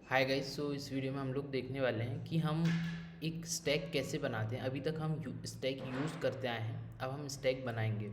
Hi guys. सो इस video में हम लोग देखने वाले हैं कि हम एक स्टैक कैसे बनाते हैं। अभी तक हम स्टैक यूज़ करते आए हैं, अब हम स्टैक बनाएंगे।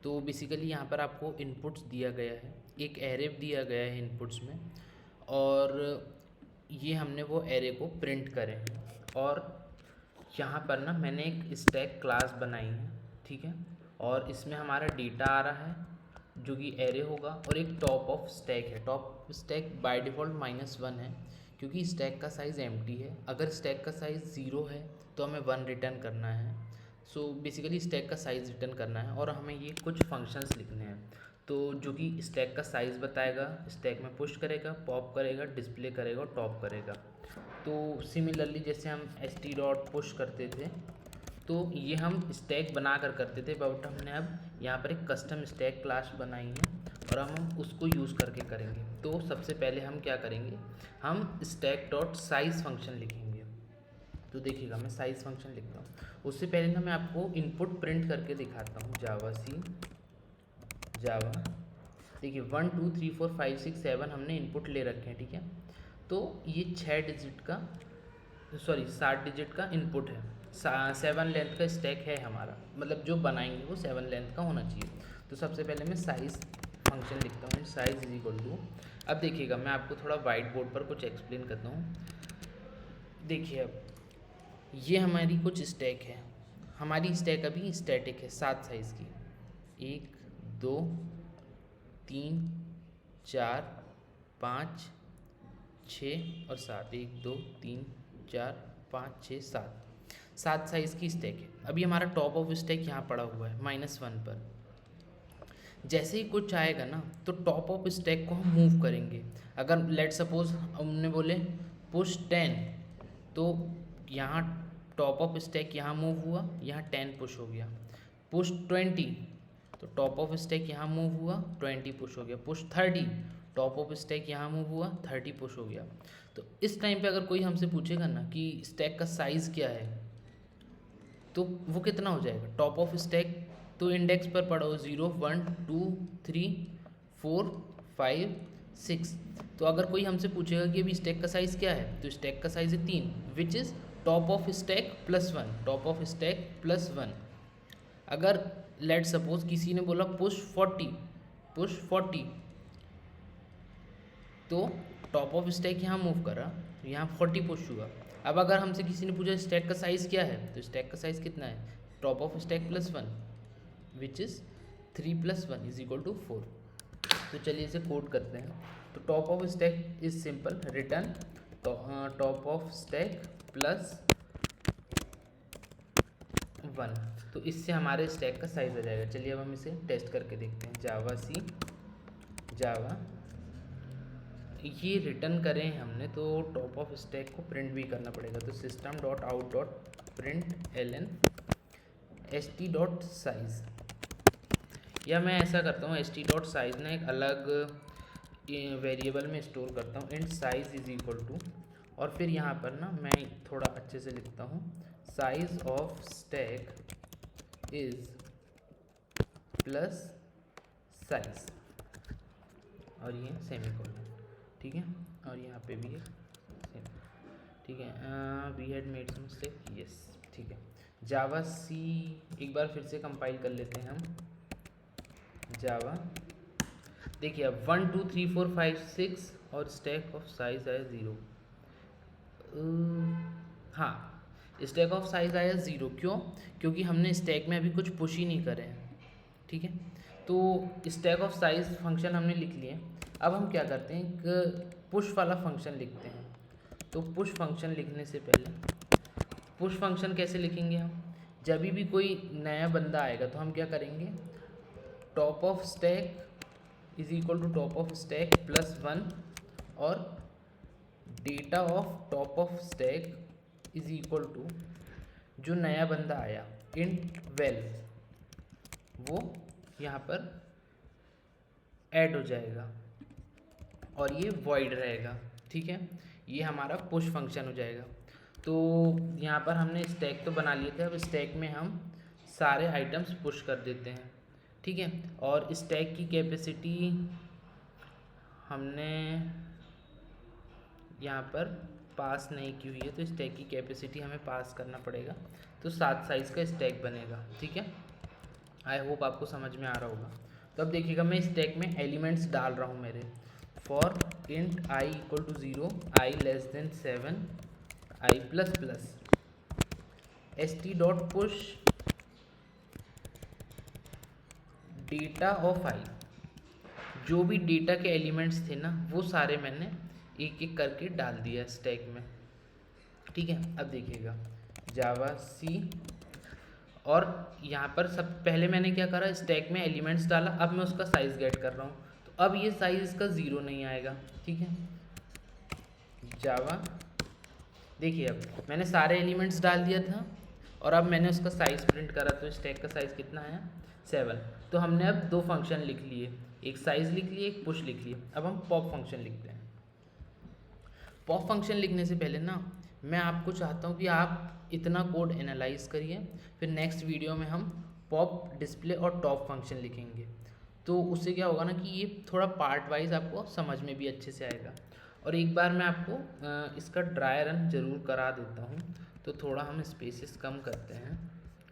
तो बेसिकली यहाँ पर आपको इनपुट्स दिया गया है, एक एरे दिया गया है इनपुट्स में, और ये हमने वो एरे को प्रिंट करे हैं। और यहाँ पर ना मैंने एक स्टैक क्लास बनाई है, ठीक है। और इसमें हमारा डेटा आ रहा है जो कि एरे होगा, और एक टॉप ऑफ स्टैक है। टॉप स्टैक बाय डिफ़ॉल्ट -1 है क्योंकि स्टैक का साइज़ एम्प्टी है। अगर स्टैक का साइज़ 0 है तो हमें 1 रिटर्न करना है। सो बेसिकली स्टैक का साइज़ रिटर्न करना है और हमें ये कुछ फंक्शंस लिखने हैं। तो जो कि स्टैक का साइज़ बताएगा, स्टैक में पुश करेगा, पॉप करेगा, डिस्प्ले करेगा और टॉप करेगा। तो सिमिलरली जैसे हम st.push करते थे तो ये हम स्टैक बना कर करते थे, बट हमने अब यहाँ पर एक कस्टम स्टैक क्लास बनाई है और हम उसको यूज़ करके करेंगे। तो सबसे पहले हम क्या करेंगे, हम स्टैक डॉट साइज़ फंक्शन लिखेंगे। तो देखिएगा मैं साइज़ फंक्शन लिखता हूँ। उससे पहले ना मैं आपको इनपुट प्रिंट करके दिखाता हूँ। जावा देखिए 1 2 3 4 5 6 7 हमने इनपुट ले रखे हैं, ठीक है। तो ये 7 डिजिट का इनपुट है। 7 लेंथ का स्टैक है हमारा, मतलब जो बनाएंगे वो 7 लेंथ का होना चाहिए। तो सबसे पहले मैं साइज़ फंक्शन लिखता हूँ, साइज़ इज इक्वल टू। अब देखिएगा मैं आपको थोड़ा वाइट बोर्ड पर कुछ एक्सप्लेन करता हूँ। देखिए अब ये हमारी कुछ स्टैक है। हमारी स्टैक अभी स्टैटिक है 7 साइज़ की, 1 2 3 4 5 6 और 7, 1 2 3 4 5 6 7 साइज़ की स्टैक है। अभी हमारा टॉप ऑफ स्टैक यहाँ पड़ा हुआ है -1 पर। जैसे ही कुछ आएगा ना तो टॉप ऑफ स्टैक को हम मूव करेंगे। अगर लेट सपोज हमने बोले पुश 10, तो यहाँ टॉप ऑफ स्टैक यहाँ मूव हुआ, यहाँ 10 पुश हो गया। पुश 20, तो टॉप ऑफ स्टैक यहाँ मूव हुआ, 20 पुश हो गया। पुश 30, टॉप ऑफ स्टैक यहाँ मूव हुआ, 30 पुश हो गया। तो इस टाइम पे अगर कोई हमसे पूछेगा ना कि स्टैक का साइज़ क्या है, तो वो कितना हो जाएगा। टॉप ऑफ स्टैक तो इंडेक्स पर पड़ा हो 0 1 2 3 4 5 6। तो अगर कोई हमसे पूछेगा कि अभी स्टैक का साइज़ क्या है, तो स्टैक का साइज़ है 3, which is top of stack +1, top of stack +1। अगर लेट सपोज किसी ने बोला पुश 40, तो टॉप ऑफ स्टैक यहाँ मूव करा, तो यहाँ 40 पुश हुआ। अब अगर हमसे किसी ने पूछा स्टैक का साइज़ क्या है, तो स्टैक का साइज़ कितना है, top of stack +1, which is 3 + 1 is equal to 4। तो चलिए इसे कोड करते हैं। तो top of stack is simple, return top of stack +1। तो इससे हमारे स्टैक का साइज़ आ जाएगा। चलिए अब हम इसे टेस्ट करके देखते हैं। जावा ये रिटर्न करें हमने, तो टॉप ऑफ स्टैक को प्रिंट भी करना पड़ेगा। तो system.out.println st.size, या मैं ऐसा करता हूँ st.size ना एक अलग वेरिएबल में स्टोर करता हूँ, int size is equal to, और फिर यहाँ पर ना मैं थोड़ा अच्छे से लिखता हूँ, size of stack is plus size, और ये सेमीकोलन, ठीक है। और यहाँ पे भी है सेम, ठीक है। We had made some mistake, yes, ठीक है। जावा सी एक बार फिर से कंपाइल कर लेते हैं हम। जावा देखिए अब 1 2 3 4 5 6 और स्टैक ऑफ साइज आया 0। हाँ, स्टैक ऑफ साइज आया 0, क्यों? क्योंकि हमने स्टैक में अभी कुछ पुश ही नहीं करे हैं, ठीक है। तो स्टैक ऑफ साइज फंक्शन हमने लिख लिए। अब हम क्या करते हैं, एक पुश वाला फंक्शन लिखते हैं। तो पुश फंक्शन लिखने से पहले, पुश फंक्शन कैसे लिखेंगे हम, जब भी कोई नया बंदा आएगा तो हम क्या करेंगे, top of stack is equal to top of stack +1, और data of top of stack is equal to जो नया बंदा आया इंट वेल, वो यहाँ पर ऐड हो जाएगा और ये वॉइड रहेगा, ठीक है। ये हमारा पुश फंक्शन हो जाएगा। तो यहाँ पर हमने स्टैक तो बना लिए थे, अब स्टैक में हम सारे आइटम्स पुश कर देते हैं, ठीक है। और स्टैक की कैपेसिटी हमने यहाँ पर पास नहीं की हुई है, तो स्टैक की कैपेसिटी हमें पास करना पड़ेगा, तो 7 साइज़ का स्टैक बनेगा। ठीक है, आई होप आपको समझ में आ रहा होगा। तो अब देखिएगा मैं स्टैक में एलिमेंट्स डाल रहा हूँ मेरे। For int i equal to 0, i less than 7, i plus plus, st dot push data of i. जो भी डेटा के एलिमेंट्स थे ना वो सारे मैंने एक एक करके डाल दिया स्टैक में। ठीक है, अब देखिएगा जावा सी, और यहाँ पर सब पहले मैंने क्या करा, स्टैक में एलिमेंट्स डाला, अब मैं उसका साइज़ गेट कर रहा हूँ, तो अब ये साइज़ इसका 0 नहीं आएगा। ठीक है, जावा देखिए अब मैंने सारे एलिमेंट्स डाल दिया था और अब मैंने उसका साइज़ प्रिंट करा, तो स्टैक का साइज़ कितना आया 7। तो हमने अब 2 फंक्शन लिख लिए, एक साइज़ लिख लिए, एक पुश लिख लिए। अब हम पॉप फंक्शन लिखते हैं। पॉप फंक्शन लिखने से पहले ना मैं आपको चाहता हूँ कि आप इतना कोड एनालाइज करिए, फिर नेक्स्ट वीडियो में हम पॉप डिस्प्ले और टॉप फंक्शन लिखेंगे। तो उससे क्या होगा ना कि ये थोड़ा पार्ट वाइज आपको समझ में भी अच्छे से आएगा। और एक बार मैं आपको इसका ड्राई रन ज़रूर करा देता हूँ, तो थोड़ा हम स्पेसेस कम करते हैं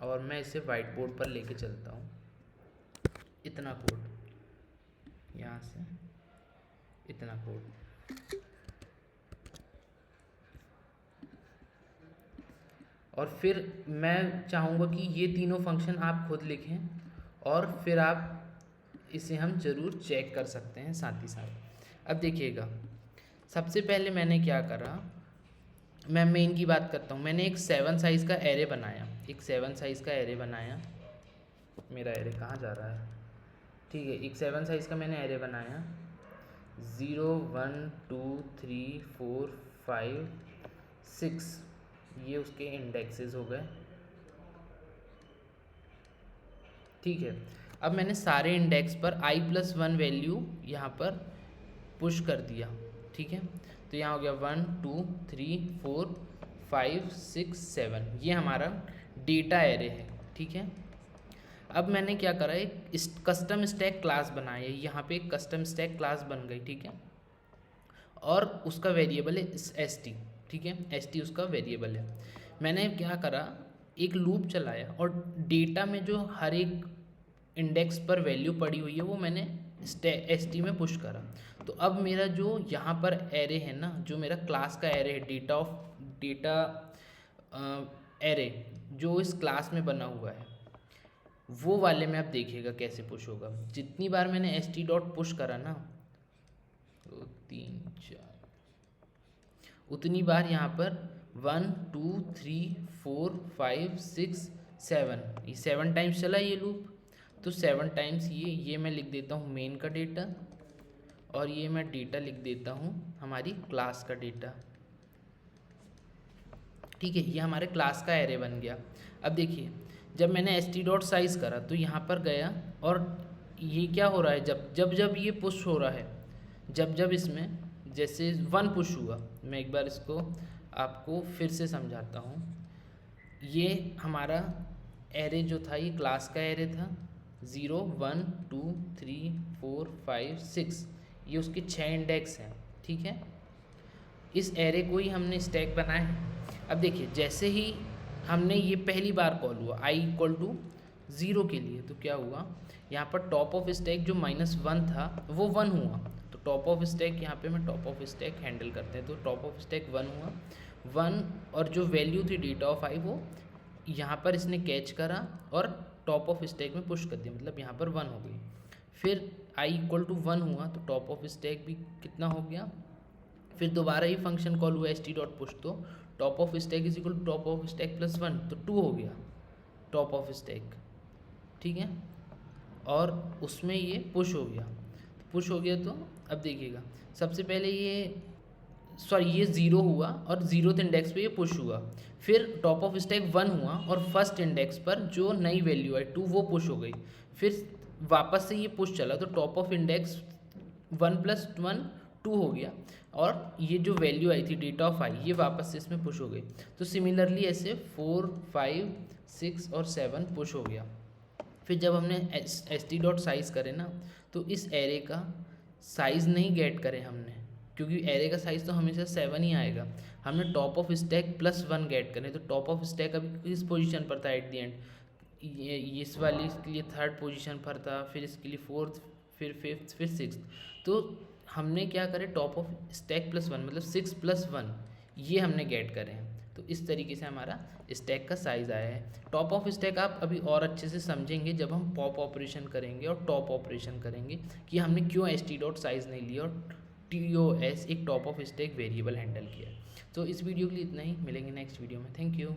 और मैं इसे वाइट बोर्ड पर लेके चलता हूँ। इतना कोड यहाँ से, इतना कोड, और फिर मैं चाहूँगा कि ये तीनों फंक्शन आप खुद लिखें और फिर आप इसे हम ज़रूर चेक कर सकते हैं साथ ही साथ। अब देखिएगा सबसे पहले मैंने क्या करा, मैं मेन की बात करता हूँ। मैंने एक 7 साइज़ का एरे बनाया, एक 7 साइज़ का एरे बनाया। मेरा एरे कहाँ जा रहा है? ठीक है, एक 7 साइज़ का मैंने एरे बनाया। 0 1 2 3 4 5 6, ये उसके इंडेक्सेस हो गए। ठीक है, अब मैंने सारे इंडेक्स पर i+1 वैल्यू यहाँ पर पुश कर दिया। ठीक है, तो यहाँ हो गया 1 2 3 4 5 6 7, ये हमारा डेटा एरे है। ठीक है, अब मैंने क्या करा, एक कस्टम स्टैक क्लास बनाया, यहाँ पे एक कस्टम स्टैक क्लास बन गई। ठीक है, और उसका वेरिएबल है st। ठीक है, st उसका वेरिएबल है। मैंने क्या करा, एक लूप चलाया और डेटा में जो हर एक इंडेक्स पर वैल्यू पड़ी हुई है वो मैंने st में पुश करा। तो अब मेरा जो यहाँ पर एरे है ना, जो मेरा क्लास का एरे है, डेटा एरे जो इस क्लास में बना हुआ है, वो वाले में आप देखिएगा कैसे पुश होगा। जितनी बार मैंने st डॉट पुश करा ना, 2 3 4, उतनी बार यहाँ पर 1 2 3 4 5 6 7, ये 7 टाइम्स चला ये लूप। तो 7 टाइम्स ये मैं लिख देता हूँ मेन का डेटा, और ये मैं डेटा लिख देता हूँ हमारी क्लास का डेटा। ठीक है, ये हमारे क्लास का एरे बन गया। अब देखिए जब मैंने st डॉट साइज़ करा तो यहाँ पर गया, और ये क्या हो रहा है, जब ये पुश हो रहा है, जब इसमें जैसे 1 पुश हुआ, मैं एक बार इसको आपको फिर से समझाता हूँ। ये हमारा एरे जो था, ये क्लास का एरे था। 0 1 2 3 4 5 6, ये उसके 6 इंडेक्स हैं। ठीक है, इस एरे को ही हमने स्टैक बनाया है। अब देखिए जैसे ही हमने ये पहली बार कॉल हुआ i इक्वल टू 0 के लिए, तो क्या हुआ, यहाँ पर टॉप ऑफ स्टैक जो -1 था वो 1 हुआ। तो टॉप ऑफ स्टैक, यहाँ पे मैं टॉप ऑफ स्टैक हैंडल करते हैं, तो टॉप ऑफ स्टैक 1 हुआ, 1, और जो वैल्यू थी डेटा ऑफ आई वो यहाँ पर इसने कैच करा और टॉप ऑफ स्टैक में पुश कर दिया, मतलब यहाँ पर 1 हो गई। फिर i इक्वल टू 1 हुआ तो टॉप ऑफ स्टैक भी कितना हो गया। फिर दोबारा ही फंक्शन कॉल हुआ st डॉट पुश, तो top of stack is equal to top of stack plus 1, तो 2 हो गया टॉप ऑफ स्टैक। ठीक है, और उसमें ये पुश हो गया। पुश हो गया तो अब देखिएगा सबसे पहले ये 0 हुआ और 0th इंडेक्स पे ये पुश हुआ। फिर टॉप ऑफ स्टैक 1 हुआ और फर्स्ट इंडेक्स पर जो नई वैल्यू है 2 वो पुश हो गई। फिर वापस से ये पुश चला तो टॉप ऑफ इंडेक्स 1 + 1 2 हो गया, और ये जो वैल्यू आई थी डेटा ऑफ आई, ये वापस से इसमें पुश हो गई। तो सिमिलरली ऐसे 4 5 6 और 7 पुश हो गया। फिर जब हमने st डॉट साइज़ करे ना, तो इस एरे का साइज़ नहीं गेट करे हमने, क्योंकि एरे का साइज़ तो हमेशा 7 ही आएगा। हमने टॉप ऑफ स्टैक +1 गेट करने, तो टॉप ऑफ स्टैक अभी किस पोजीशन पर था एट द एंड, ये इस वाली इसके लिए 3rd पोजीशन पर था, फिर इसके लिए 4th, फिर 5th, फिर 6th। तो हमने क्या करे, टॉप ऑफ स्टैक +1 मतलब 6 + 1 ये हमने गेट करे हैं। तो इस तरीके से हमारा स्टैक का साइज़ आया है। टॉप ऑफ स्टैक आप अभी और अच्छे से समझेंगे जब हम पॉप ऑपरेशन करेंगे और टॉप ऑपरेशन करेंगे कि हमने क्यों st.size नहीं लिया और TOS एक top of stack variable handle किया। तो इस वीडियो के लिए इतना ही, मिलेंगे नेक्स्ट वीडियो में। Thank you.